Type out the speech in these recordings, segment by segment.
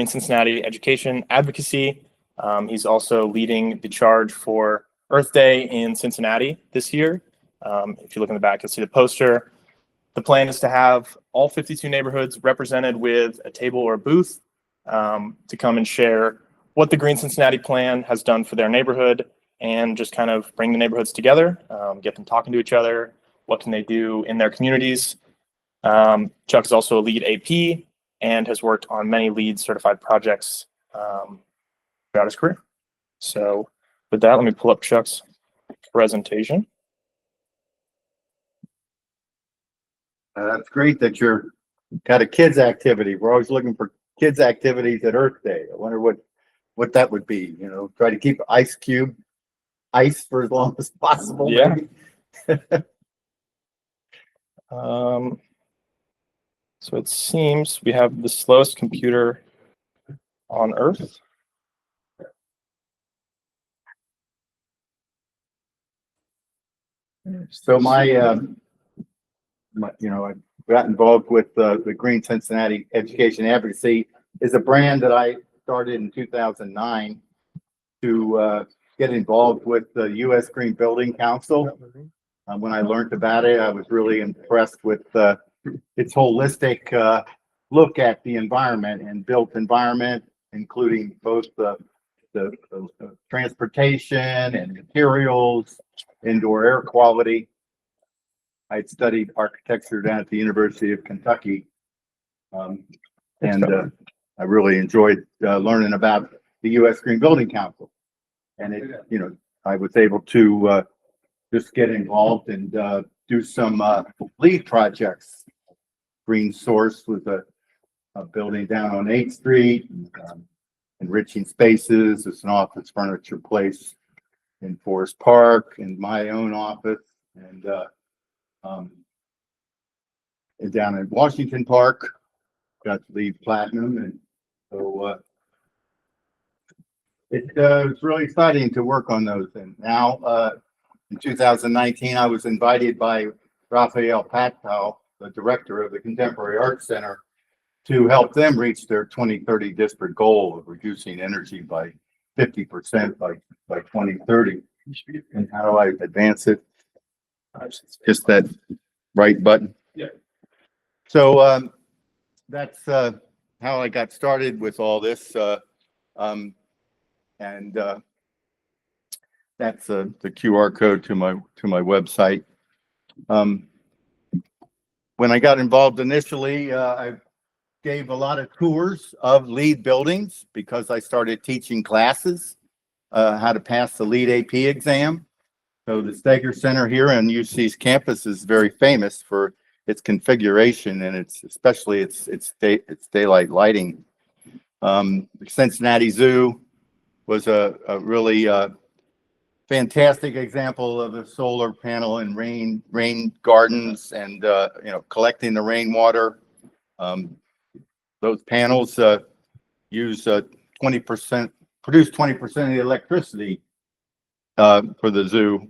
Green Cincinnati Education Advocacy. He's also leading the charge for Earth Day in Cincinnati this year. If you look in the back, you'll see the poster. The plan is to have all 52 neighborhoods represented with a table or a booth to come and share what the Green Cincinnati plan has done for their neighborhood and just kind of bring the neighborhoods together, get them talking to each other, what can they do in their communities. Chuck is also a lead AP and has worked on many LEED certified projects throughout his career. So with that, let me pull up Chuck's presentation. That's great that you're got a kids activity. We're always looking for kids activities at Earth Day. I wonder what that would be. You know, try to keep ice for as long as possible. Yeah. So it seems we have the slowest computer on Earth. So I got involved with the Green Cincinnati Education Advocacy is a brand that I started in 2009 to get involved with the U.S. Green Building Council. When I learned about it, I was really impressed with its holistic look at the environment and built environment, including both the transportation and materials, indoor air quality. I'd studied architecture down at the University of Kentucky, and I really enjoyed learning about the U.S. Green Building Council. And I was able to just get involved and do some LEED projects. Green Source was a building down on 8th Street, enriching spaces. It's an office furniture place in Forest Park, and my own office, and down in Washington Park, got LEED Platinum, and so it's really exciting to work on those. And now, in 2019, I was invited by Raphael Patow, the director of the Contemporary Art Center, to help them reach their 2030 district goal of reducing energy by 50% by 2030. And how do I advance it? Just that right button. Yeah. So that's how I got started with all this, and that's the QR code to my website. When I got involved initially, I gave a lot of tours of LEED buildings because I started teaching classes how to pass the LEED AP exam. So the Steger Center here on UC's campus is very famous for its configuration, and especially its daylight lighting. The Cincinnati Zoo was a really fantastic example of a solar panel and rain gardens, and collecting the rainwater. Those panels use 20%, produce 20% of the electricity for the zoo.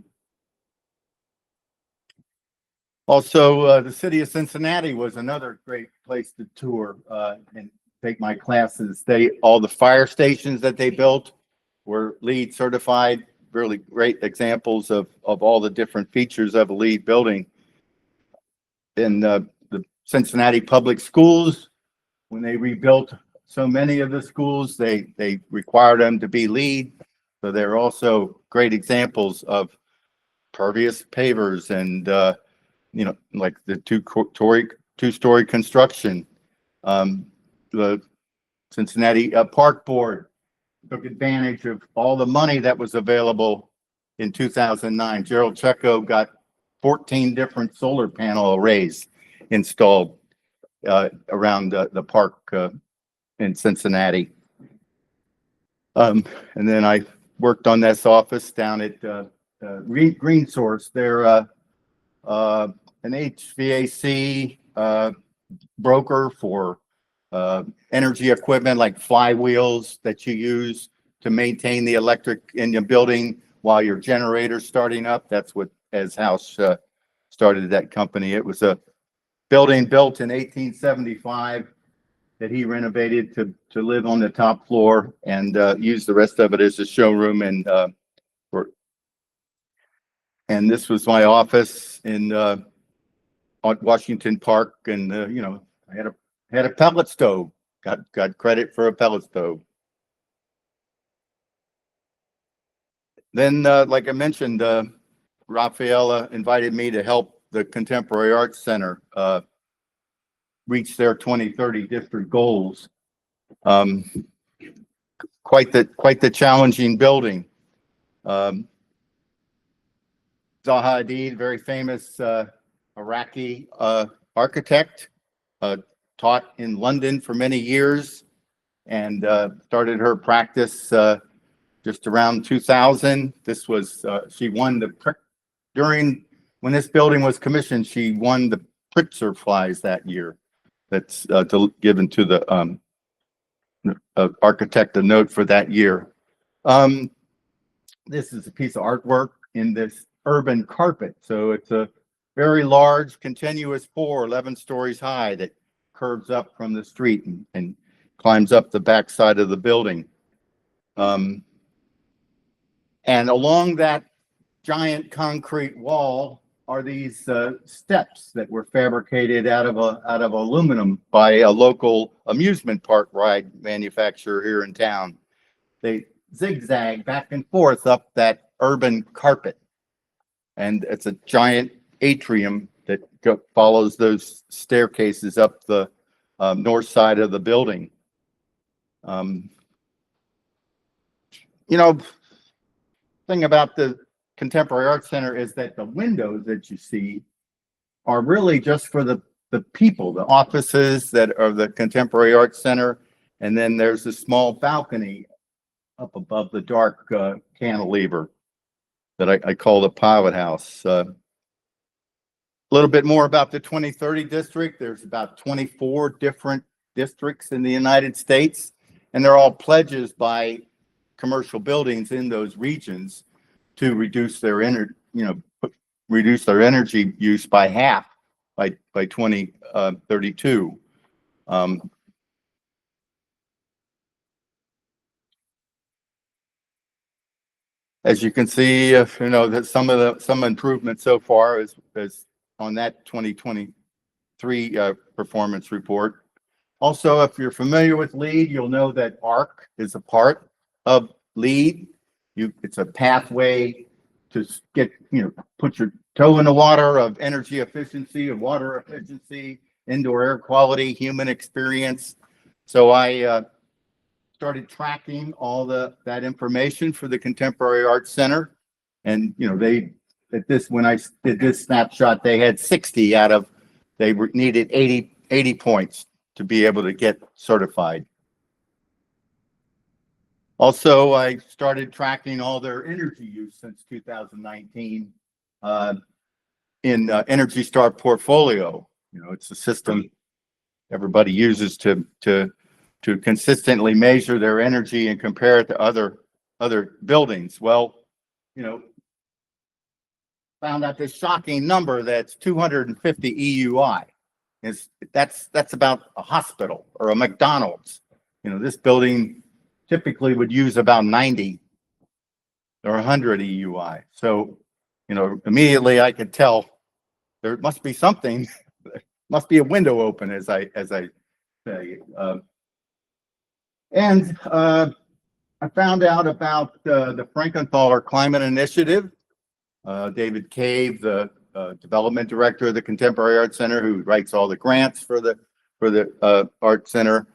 Also, the city of Cincinnati was another great place to tour and take my classes. All the fire stations that they built were LEED certified. Really great examples of all the different features of a LEED building. In the Cincinnati public schools, when they rebuilt so many of the schools, they required them to be LEED. So they're also great examples of pervious pavers and like the two-story construction. The Cincinnati Park Board took advantage of all the money that was available in 2009. Gerald Checo got 14 different solar panel arrays installed around the park in Cincinnati. And then I worked on this office down at Green Source. They're an HVAC broker for energy equipment like flywheels that you use to maintain the electric in your building while your generator's starting up. That's what As House started that company. It was a building built in 1875 that he renovated to live on the top floor and use the rest of it as a showroom. And this was my office in on Washington Park, and I had a pellet stove. Got credit for a pellet stove. Then, like I mentioned, Rafaela invited me to help the Contemporary Arts Center reach their 2030 district goals. Quite the challenging building. Zaha Hadid, very famous Iraqi architect, taught in London for many years, and started her practice just around 2000. This was she won when this building was commissioned. She won the Pritzker Prize that year. That's given to the architect a note for that year. This is a piece of artwork in this urban carpet. So it's a very large continuous 11 stories high that curves up from the street and climbs up the back side of the building. And along that giant concrete wall are these steps that were fabricated out of aluminum by a local amusement park ride manufacturer here in town. They zigzag back and forth up that urban carpet, and it's a giant atrium that follows those staircases up the north side of the building. Thing about the Contemporary Arts Center is that the windows that you see are really just for the people, the offices that are the Contemporary Arts Center, and then there's a small balcony up above the dark cantilever that I call the pilot house. A little bit more about the 2030 district. There's about 24 different districts in the United States, and they're all pledges by commercial buildings in those regions to reduce their energy use by half by 2032. As you can see, that some improvement so far is on that 2023 performance report. Also, if you're familiar with LEED, you'll know that ARC is a part of LEED. It's a pathway to put your toe in the water of energy efficiency, of water efficiency, indoor air quality, human experience. So I started tracking all that information for the Contemporary Arts Center, and when I did this snapshot, they had 60 they needed 80 points to be able to get certified. Also, I started tracking all their energy use since 2019 in Energy Star Portfolio. It's a system everybody uses to consistently measure their energy and compare it to other buildings. Well, found out this shocking number that's 250 EUI. That's about a hospital or a McDonald's. This building typically would use about 90 or 100 EUI. So, immediately I could tell there must be something, must be a window open, as I say. I found out about the Frankenthaler Climate Initiative. David Cave, the development director of the Contemporary Arts Center, who writes all the grants for the Art Center,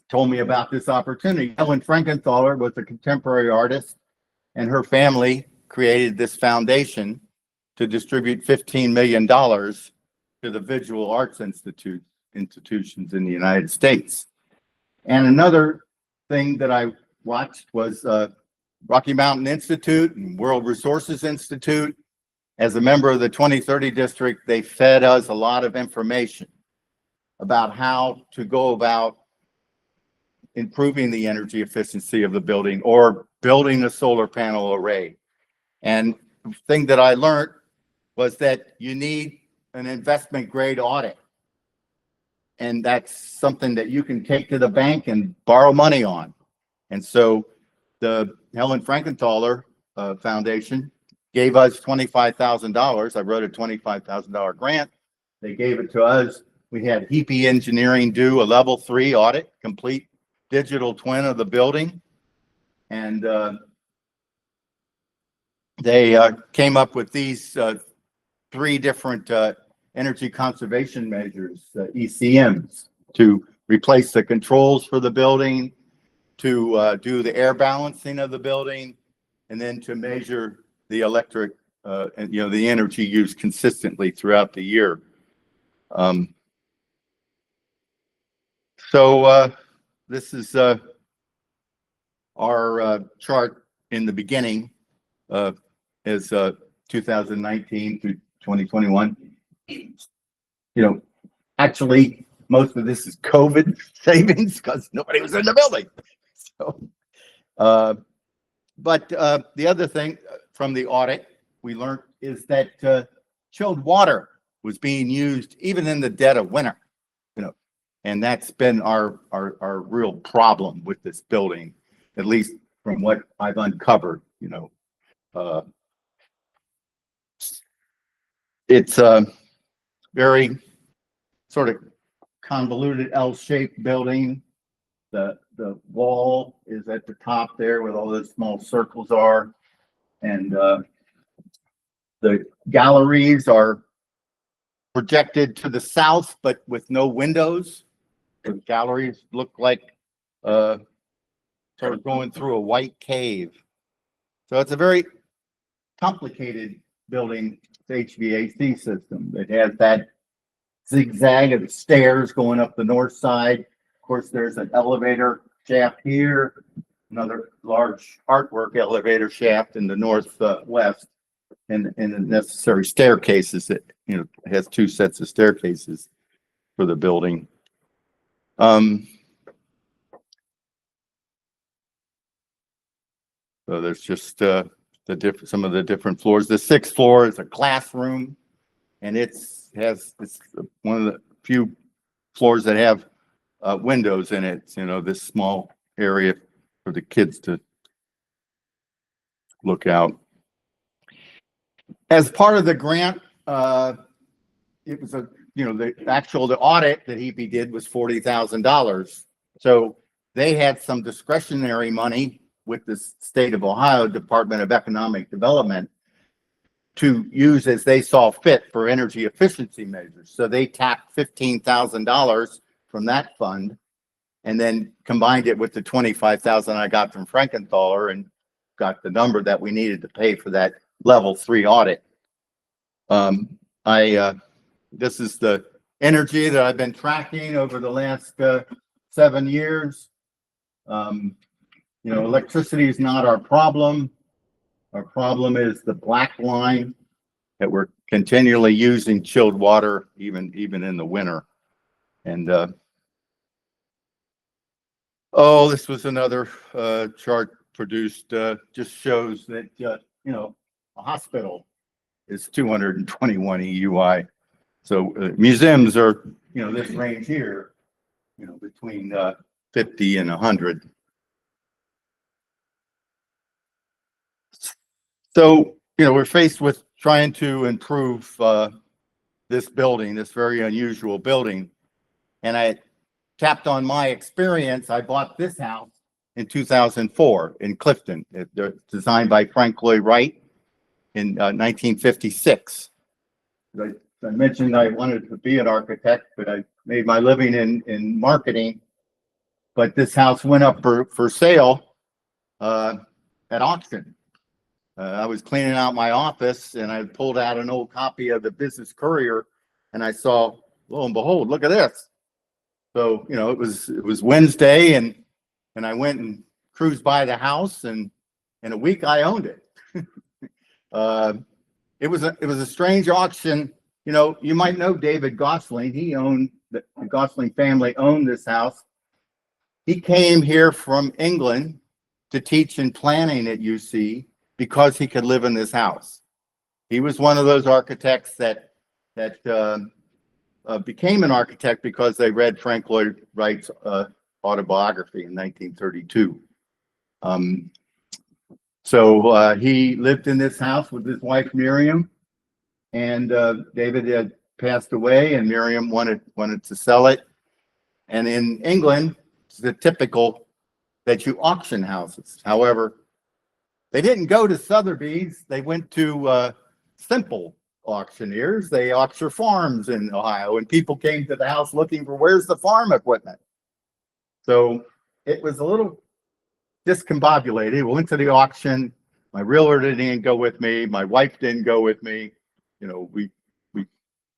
told me about this opportunity. Ellen Frankenthaler was a contemporary artist, and her family created this foundation to distribute $15 million to the visual arts institutions in the United States. And another thing that I watched was Rocky Mountain Institute and World Resources Institute. As a member of the 2030 district, they fed us a lot of information about how to go about improving the energy efficiency of the building or building a solar panel array. And the thing that I learned was that you need an investment grade audit. and that's something that you can take to the bank and borrow money on. And so the Helen Frankenthaler Foundation gave us $25,000. I wrote a $25,000 grant. They gave it to us. We had HEPE Engineering do a level 3 audit, complete digital twin of the building. And they came up with these 3 different energy conservation measures, ECMs, to replace the controls for the building, to do the air balancing of the building, and then to measure the electric, and the energy used consistently throughout the year. So this is our chart in the beginning as 2019 through 2021. Actually, most of this is COVID savings because nobody was in the building. So, but the other thing from the audit we learned is that chilled water was being used even in the dead of winter, and that's been our real problem with this building, at least from what I've uncovered. It's a very sort of convoluted L-shaped building. The wall is at the top there where all those small circles are, and the galleries are projected to the south, but with no windows. The galleries look like sort of going through a white cave. So it's a very complicated building HVAC system. It has that zigzag of stairs going up the north side. Of course, there's an elevator shaft here, another large artwork elevator shaft in the northwest, and the necessary staircases. That it has 2 sets of staircases for the building. So there's just some of the different floors. The 6th floor is a classroom, and it's one of the few floors that have windows in it. This small area for the kids to look out. As part of the grant, it was the audit that HEPE did was $40,000. So they had some discretionary money with the state of Ohio Department of Economic Development to use as they saw fit for energy efficiency measures. So they tapped $15,000 from that fund and then combined it with the $25,000 I got from Frankenthaler and got the number that we needed to pay for that level 3 audit. This is the energy that I've been tracking over the last 7 years. Electricity is not our problem. Our problem is the black line, that we're continually using chilled water even in the winter. And this was another chart produced, just shows that a hospital is 221 EUI. So museums are this range here, between 50 and 100. So we're faced with trying to improve this building, this very unusual building, and I tapped on my experience. I bought this house in 2004 in Clifton. It's designed by Frank Lloyd Wright in 1956. I mentioned I wanted to be an architect, but I made my living in marketing. But this house went up for sale at auction. I was cleaning out my office and I pulled out an old copy of the Business Courier and I saw, lo and behold, look at this. So, it was Wednesday and I went and cruised by the house, and in a week I owned it. It was a strange auction. You might know David Gosling. The Gosling family owned this house. He came here from England to teach in planning at UC because he could live in this house. He was one of those architects that became an architect because they read Frank Lloyd Wright's autobiography in 1932. So he lived in this house with his wife Miriam, and David had passed away, and Miriam wanted to sell it. And in England, it's the typical that you auction houses. However, they didn't go to Sotheby's. They went to simple auctioneers. They auction farms in Ohio, and people came to the house looking for where's the farm equipment. So it was a little discombobulated. We went to the auction. My realtor didn't go with me. My wife didn't go with me. You know, we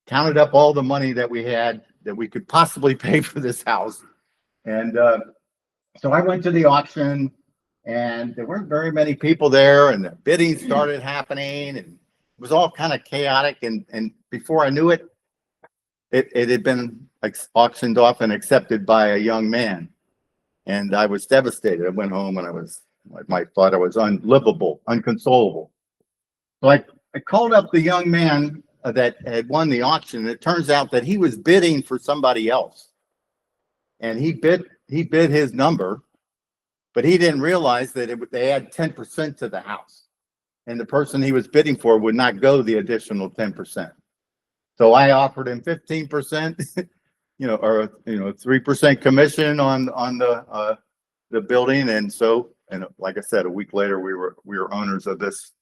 counted up all the money that we had that we could possibly pay for this house. And so I went to the auction, and there weren't very many people there, and the bidding started happening, and it was all kind of chaotic. And before I knew it, it had been auctioned off and accepted by a young man. And I was devastated. I went home and I thought I was unlivable, unconsolable. So I called up the young man that had won the auction. And it turns out that he was bidding for somebody else. And he bid his number, but he didn't realize that they had 10% to the house. And the person he was bidding for would not go the additional 10%. So I offered him 15%, or 3% commission on the building. And like I said, a week later, we were owners of this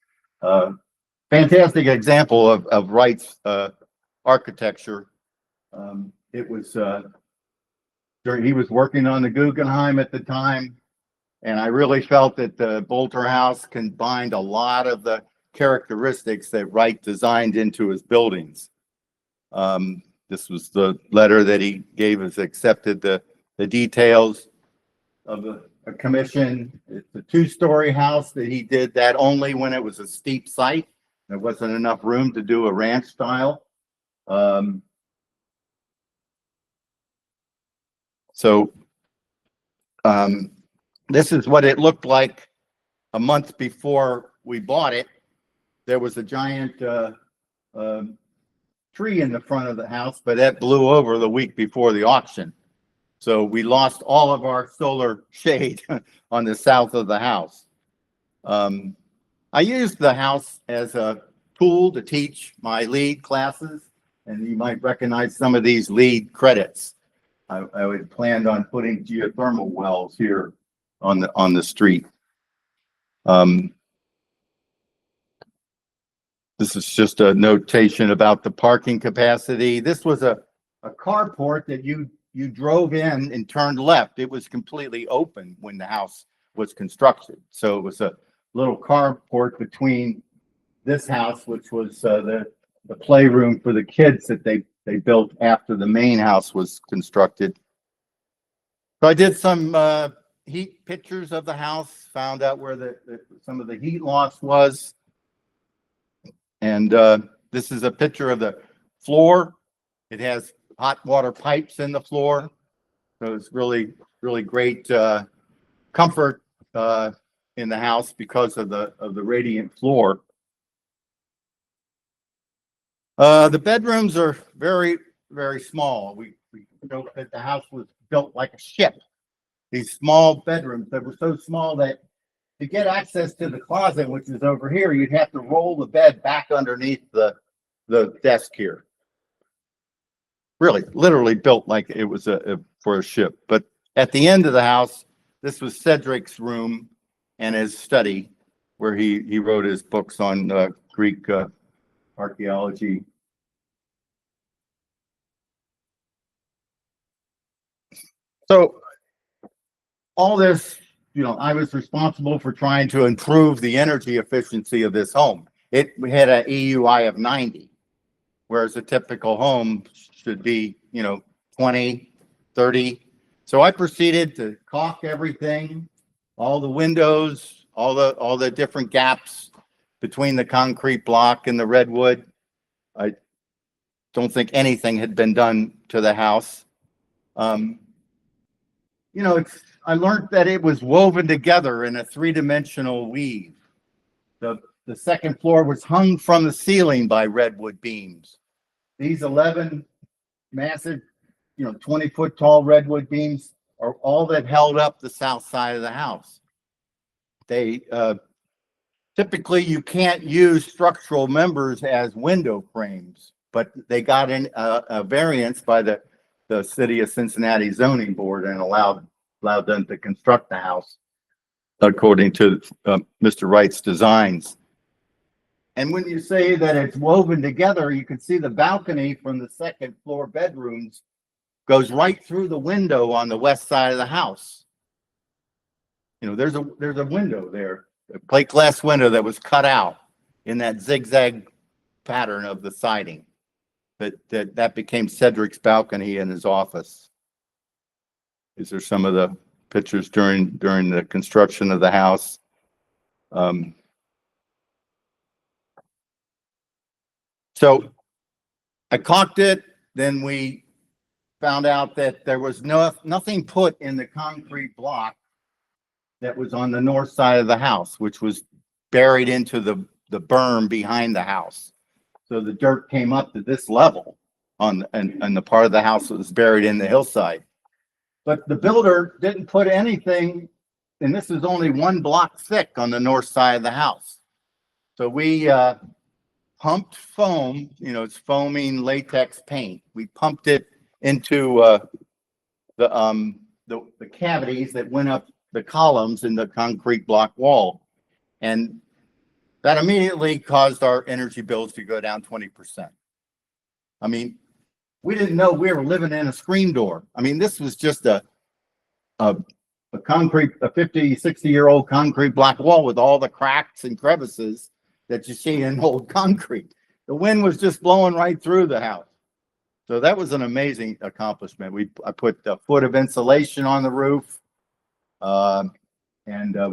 fantastic example of Wright's architecture. It was he was working on the Guggenheim at the time, and I really felt that the Boulter House combined a lot of the characteristics that Wright designed into his buildings. This was the letter that he gave us, accepted the details of a commission. It's a 2-story house that he did that only when it was a steep site. There wasn't enough room to do a ranch style. This is what it looked like a month before we bought it. There was a giant tree in the front of the house, but that blew over the week before the auction. So we lost all of our solar shade on the south of the house. I used the house as a tool to teach my lead classes, and you might recognize some of these lead credits. I had planned on putting geothermal wells here on the street. This is just a notation about the parking capacity. This was a carport that you drove in and turned left. It was completely open when the house was constructed. So it was a little carport between this house, which was the playroom for the kids that they built after the main house was constructed. So I did some heat pictures of the house, found out where some of the heat loss was. And this is a picture of the floor. It has hot water pipes in the floor. So it's really, really great comfort in the house because of the radiant floor. The bedrooms are very, very small. We built that the house was built like a ship. These small bedrooms that were so small that to get access to the closet, which is over here, you'd have to roll the bed back underneath the desk here. Really, literally built like it was for a ship. But at the end of the house, this was Cedric's room and his study, where he wrote his books on Greek archaeology. So all this, I was responsible for trying to improve the energy efficiency of this home. We had an EUI of 90, whereas a typical home should be, 20, 30. So I proceeded to caulk everything, all the windows, all the different gaps between the concrete block and the redwood. I don't think anything had been done to the house. I learned that it was woven together in a 3-dimensional weave. The second floor was hung from the ceiling by redwood beams. These 11 massive, 20-foot tall redwood beams are all that held up the south side of the house. They, typically you can't use structural members as window frames, but they got a variance by the City of Cincinnati Zoning Board and allowed them to construct the house according to Mr. Wright's designs. And when you say that it's woven together, you can see the balcony from the second floor bedrooms goes right through the window on the west side of the house. There's a window there, a plate glass window that was cut out in that zigzag pattern of the siding. That became Cedric's balcony in his office. These are some of the pictures during the construction of the house. So I caulked it. Then we found out that there was nothing put in the concrete block that was on the north side of the house, which was buried into the berm behind the house. So the dirt came up to this level on the part of the house that was buried in the hillside. But the builder didn't put anything, and this is only 1 block thick on the north side of the house. So we pumped foam, it's foaming latex paint. We pumped it into the cavities that went up the columns in the concrete block wall. And that immediately caused our energy bills to go down 20%. I mean, we didn't know we were living in a screen door. I mean, this was just a 50, 60-year-old concrete block wall with all the cracks and crevices that you see in old concrete. The wind was just blowing right through the house. So that was an amazing accomplishment. I put a foot of insulation on the roof, and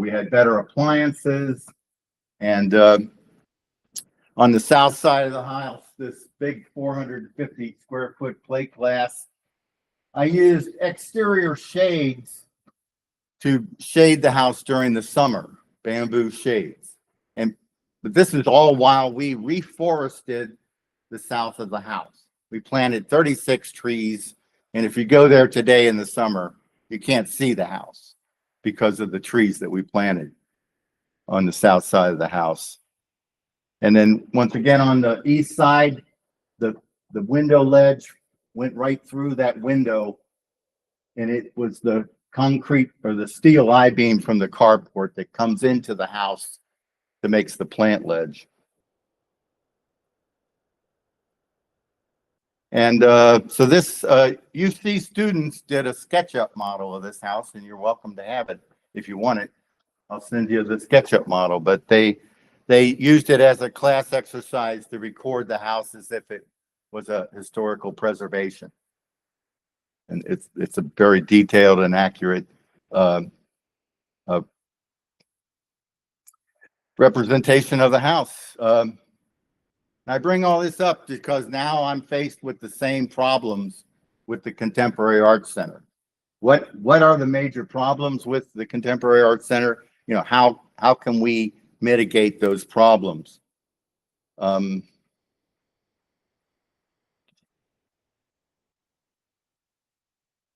we had better appliances. And on the south side of the house, this big 450 square foot plate glass, I used exterior shades to shade the house during the summer, bamboo shades. But this is all while we reforested the south of the house. We planted 36 trees, and if you go there today in the summer, you can't see the house because of the trees that we planted on the south side of the house. And then once again on the east side, the window ledge went right through that window, and it was the concrete or the steel I-beam from the carport that comes into the house that makes the plant ledge. And so this UC students did a SketchUp model of this house, and you're welcome to have it if you want it. I'll send you the SketchUp model, but they used it as a class exercise to record the house as if it was a historical preservation. And it's a very detailed and accurate representation of the house. I bring all this up because now I'm faced with the same problems with the Contemporary Arts Center. What are the major problems with the Contemporary Arts Center? How can we mitigate those problems?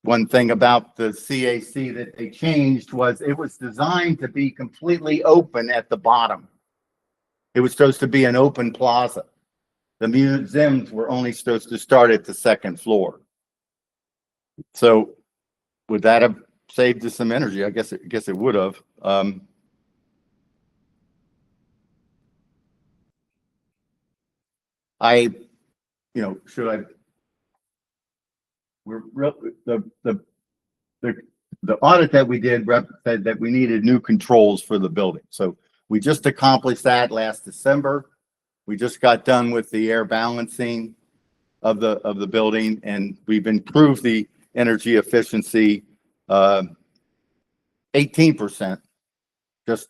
One thing about the CAC that they changed was it was designed to be completely open at the bottom. It was supposed to be an open plaza. The museums were only supposed to start at the second floor. So would that have saved us some energy? I guess it would have. Should I? The audit that we did said that we needed new controls for the building. So we just accomplished that last December. We just got done with the air balancing of the building, and we've improved the energy efficiency 18%. Just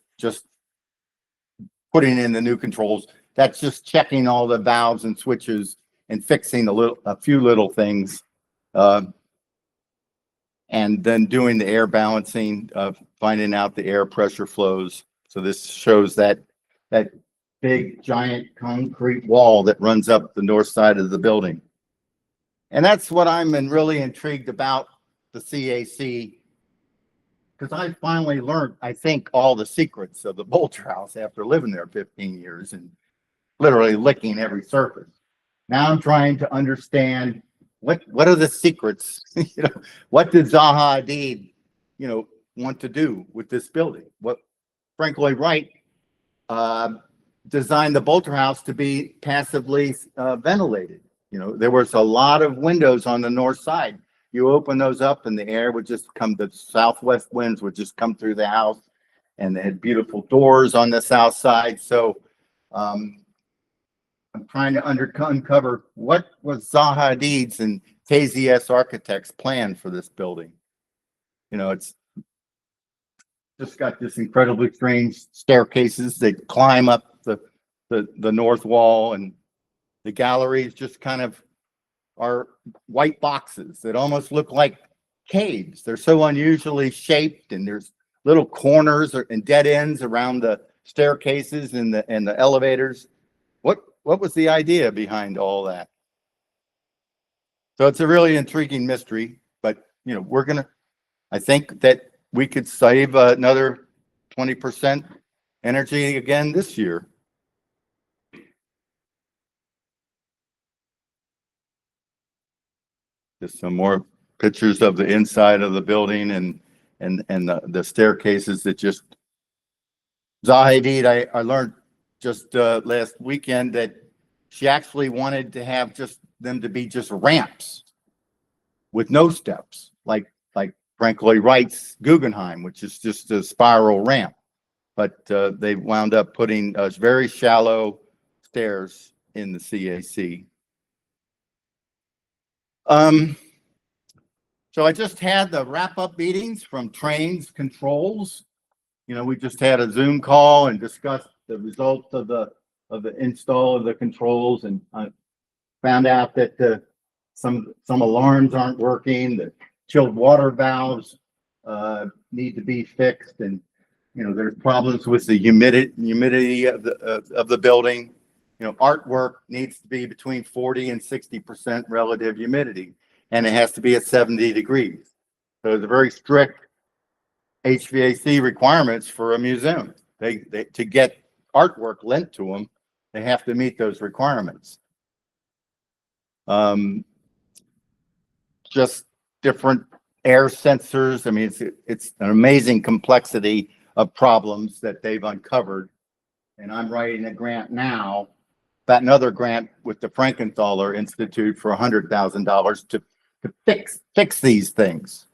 putting in the new controls. That's just checking all the valves and switches and fixing a few little things. And then doing the air balancing, finding out the air pressure flows. So this shows that big giant concrete wall that runs up the north side of the building. And that's what I'm really intrigued about the CAC, because I finally learned, I think, all the secrets of the Boulter House after living there 15 years and literally licking every surface. Now I'm trying to understand what are the secrets. What did Zaha Hadid, want to do with this building? What Frank Lloyd Wright designed the Boulter House to be passively ventilated. There was a lot of windows on the north side. You open those up and the air would just come, the southwest winds would just come through the house, and they had beautiful doors on the south side. So I'm trying to uncover what was Zaha Hadid's and KZS Architects' plan for this building. It's just got this incredibly strange staircases that climb up the north wall, and the galleries just kind of are white boxes that almost look like caves. They're so unusually shaped, and there's little corners and dead ends around the staircases and the elevators. What was the idea behind all that? So it's a really intriguing mystery, but I think that we could save another 20% energy again this year. Just some more pictures of the inside of the building and the staircases that just Zaha Hadid, I learned just last weekend that she actually wanted to have just them to be just ramps with no steps, like Frank Lloyd Wright's Guggenheim, which is just a spiral ramp. But they wound up putting very shallow stairs in the CAC. So I just had the wrap-up meetings from Trains Controls. We just had a Zoom call and discussed the results of the install of the controls, and I found out that some alarms aren't working. The chilled water valves need to be fixed, and there's problems with the humidity of the building. Artwork needs to be between 40 and 60% relative humidity, and it has to be at 70 degrees. So there's a very strict HVAC requirements for a museum. They to get artwork lent to them, they have to meet those requirements. Just different air sensors. I mean, it's an amazing complexity of problems that they've uncovered. And I'm writing a grant now, about another grant with the Frankenthaler Institute for $100,000 to fix these things.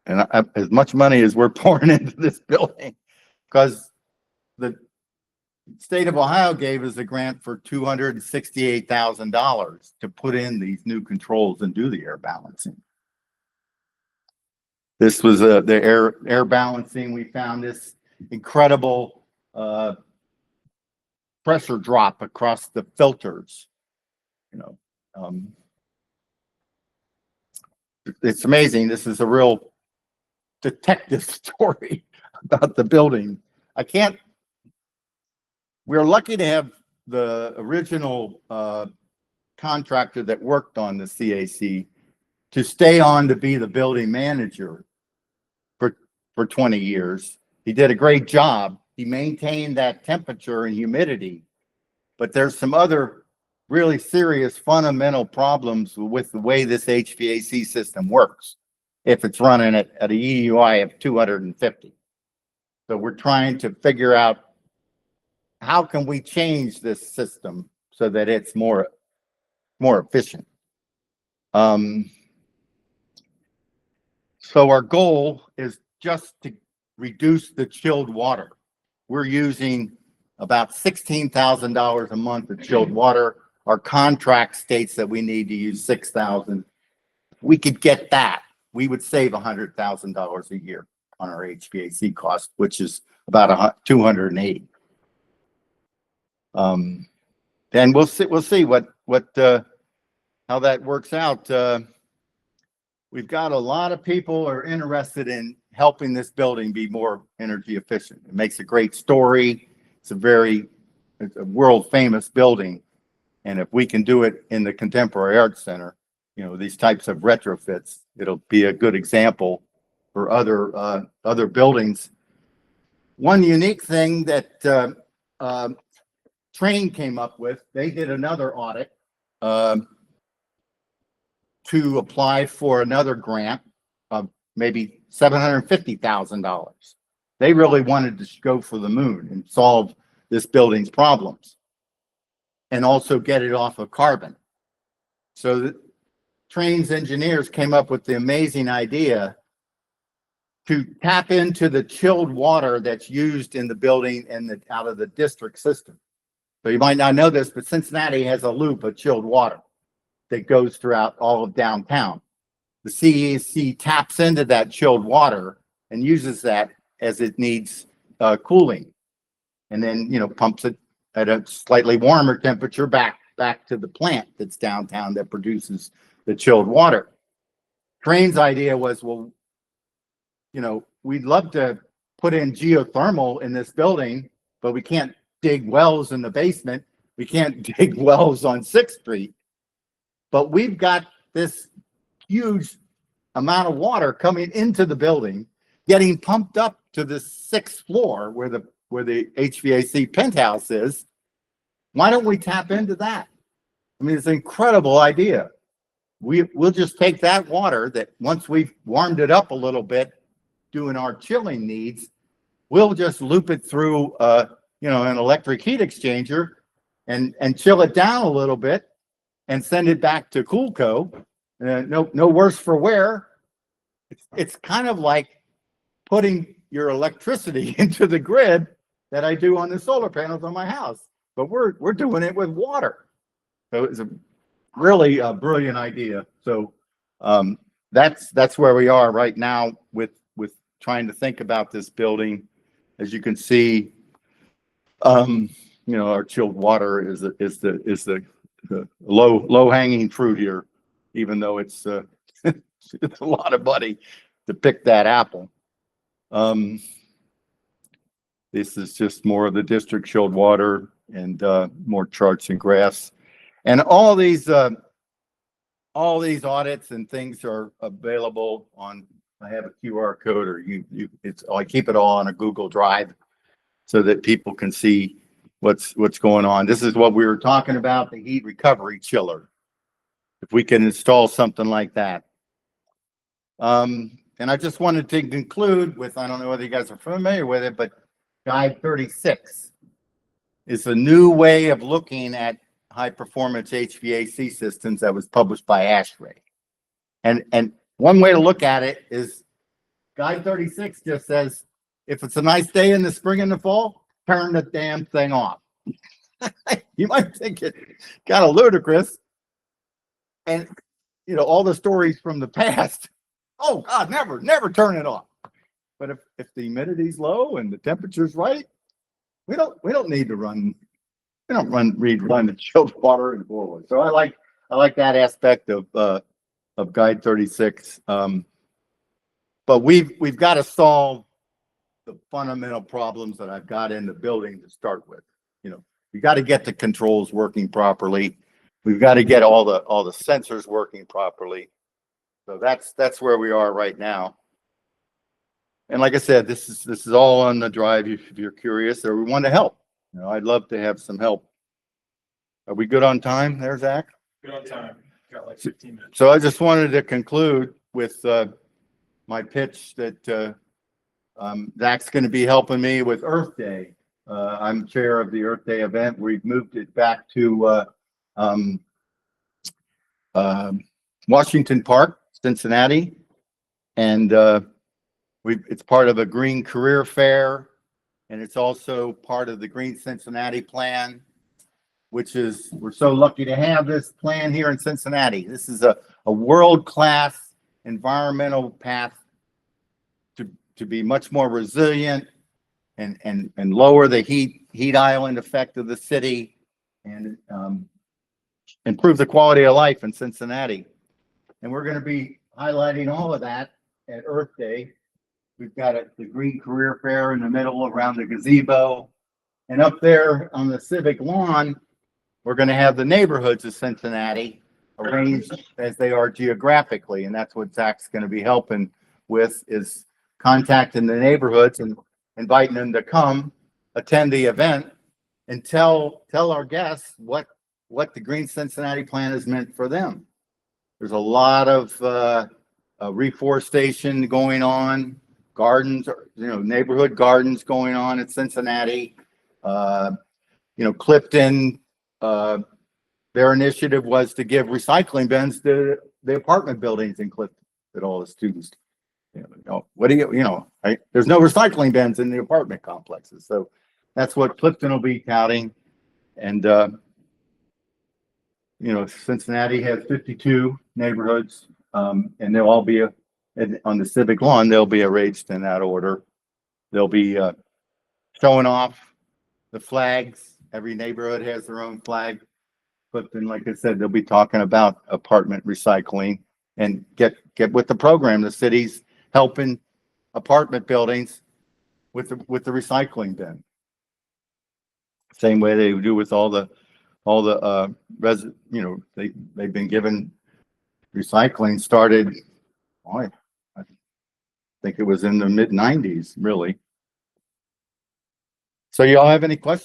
And as much money as we're pouring into this building, because the state of Ohio gave us a grant for $268,000 to put in these new controls and do the air balancing. This was the air balancing. We found this incredible pressure drop across the filters. It's amazing. This is a real detective story about the building. We're lucky to have the original contractor that worked on the CAC to stay on to be the building manager for 20 years. He did a great job. He maintained that temperature and humidity, but there's some other really serious fundamental problems with the way this HVAC system works if it's running at a EUI of 250. So we're trying to figure out how can we change this system so that it's more efficient. So our goal is just to reduce the chilled water. We're using about $16,000 a month of chilled water. Our contract states that we need to use $6,000. If we could get that, we would save $100,000 a year on our HVAC cost, which is about $280. And we'll see how that works out. We've got a lot of people are interested in helping this building be more energy efficient. It makes a great story. It's a world famous building. And if we can do it in the Contemporary Arts Center, you know, these types of retrofits, it'll be a good example for other buildings. One unique thing that Train came up with, they did another audit to apply for another grant of maybe $750,000. They really wanted to go for the moon and solve this building's problems and also get it off of carbon. So the Train's engineers came up with the amazing idea to tap into the chilled water that's used in the building and out of the district system. So you might not know this, but Cincinnati has a loop of chilled water that goes throughout all of downtown. The CEC taps into that chilled water and uses that as it needs cooling, and then, you know, pumps it at a slightly warmer temperature back to the plant that's downtown that produces the chilled water. Train's idea was, well, you know, we'd love to put in geothermal in this building, but we can't dig wells in the basement. We can't dig wells on 6th Street. But we've got this huge amount of water coming into the building, getting pumped up to the 6th floor where the HVAC penthouse is. Why don't we tap into that? I mean, it's an incredible idea. We'll just take that water that once we've warmed it up a little bit, doing our chilling needs, we'll just loop it through, you know, an electric heat exchanger and chill it down a little bit and send it back to Coolco. No worse for wear. It's kind of like putting your electricity into the grid that I do on the solar panels on my house, but we're doing it with water. So it's a really brilliant idea. So that's where we are right now with trying to think about this building. As you can see, you know, our chilled water is the low hanging fruit here, even though it's it's a lot of money to pick that apple. This is just more of the district chilled water and more charts and graphs, and all these audits and things are available on. I have a QR code, or I keep it all on a Google Drive so that people can see what's going on. This is what we were talking about, the heat recovery chiller. If we can install something like that. And I just wanted to conclude with, I don't know whether you guys are familiar with it, but Guide 36 is a new way of looking at high performance HVAC systems that was published by ASHRAE. And one way to look at it is Guide 36 just says, if it's a nice day in the spring and the fall, turn the damn thing off. You might think it kind of ludicrous. And, you know, all the stories from the past, oh God, never turn it off. But if the humidity's low and the temperature's right, we don't need to run. We don't run the chilled water and boilers. So I like that aspect of Guide 36. But we've got to solve the fundamental problems that I've got in the building to start with. You know, we got to get the controls working properly. We've got to get all the sensors working properly. So that's where we are right now. And like I said, this is all on the drive if you're curious or we want to help. You know, I'd love to have some help. Are we good on time there, Zach? Good on time. Got like 15 minutes. So I just wanted to conclude with my pitch that Zach's going to be helping me with Earth Day. I'm chair of the Earth Day event. We've moved it back to Washington Park, Cincinnati, and it's part of a Green Career Fair, and it's also part of the Green Cincinnati plan, which is, we're so lucky to have this plan here in Cincinnati. This is a world-class environmental path to be much more resilient and lower the heat island effect of the city and improve the quality of life in Cincinnati. And we're going to be highlighting all of that at Earth Day. We've got the Green Career Fair in the middle around the gazebo. And up there on the civic lawn, we're going to have the neighborhoods of Cincinnati arranged as they are geographically. And that's what Zach's going to be helping with, is contacting the neighborhoods and inviting them to come attend the event and tell our guests what the Green Cincinnati plan has meant for them. There's a lot of reforestation going on, gardens, neighborhood gardens going on in Cincinnati. Clifton, their initiative was to give recycling bins to the apartment buildings in Clifton that all the students, there's no recycling bins in the apartment complexes. So that's what Clifton will be touting. And, Cincinnati has 52 neighborhoods, and they'll all be on the civic lawn. They'll be arranged in that order. They'll be showing off the flags. Every neighborhood has their own flag. But then, like I said, they'll be talking about apartment recycling and get with the program. The city's helping apartment buildings with the recycling bin. Same way they do with all the they've been given recycling started. I think it was in the mid-90s, really. So y'all have any questions?